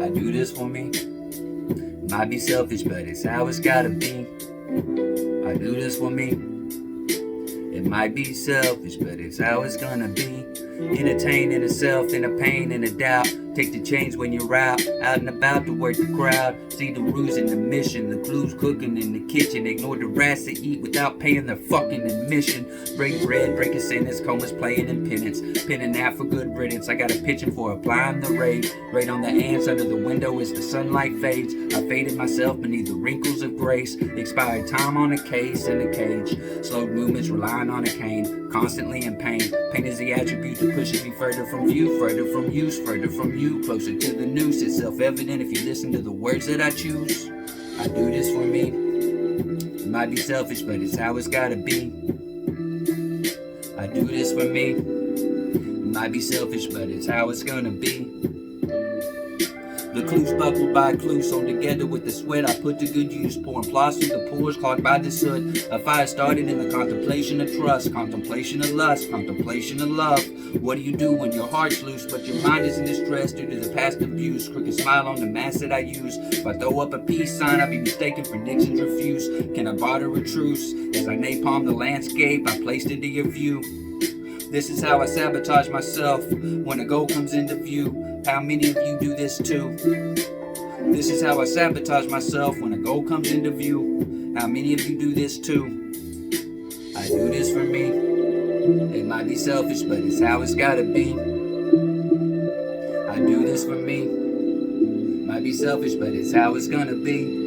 I do this for me. Might be selfish, but it's how it's gotta be. I do this for me. It might be selfish, but it's how it's gonna be. Entertaining the self in the pain and the doubt. Take the change when you're out and about to work the crowd. See the ruse in the mission, the clues cooking in the kitchen. Ignore the rats that eat without paying their fucking admission. Break bread, break a sentence, comas playing in penance. Pinning out for good riddance. I got a pitching for applying the raid. Right on the ants under the window as the sunlight fades. I faded myself beneath the wrinkles of grace. Expired time on a case in a cage. Slow movements relying on a cane. Constantly in pain. Pain is the attribute that pushes me further from you, further from use, further from you. Closer to the noose, it's self-evident if you listen to the words that I choose. I do this for me. It might be selfish, but it's how it's gotta be. I do this for me. It might be selfish, but it's how it's gonna be. The clues buckled by clues, sewn together with the sweat I put to good use, pouring plots through the pores clogged by the soot. A fire started in the contemplation of trust, contemplation of lust, contemplation of love. What do you do when your heart's loose, but your mind is in distress due to the past abuse? Crooked smile on the mask that I use. If I throw up a peace sign, I'll be mistaken for Nixon's refuse. Can I barter a truce? As I napalm the landscape I placed into your view. This is how I sabotage myself when a goal comes into view. How many of you do this too? This is how I sabotage myself when a goal comes into view. How many of you do this too? I do this for me. It might be selfish, but it's how it's gotta be. I do this for me. Might be selfish, but it's how it's gonna be.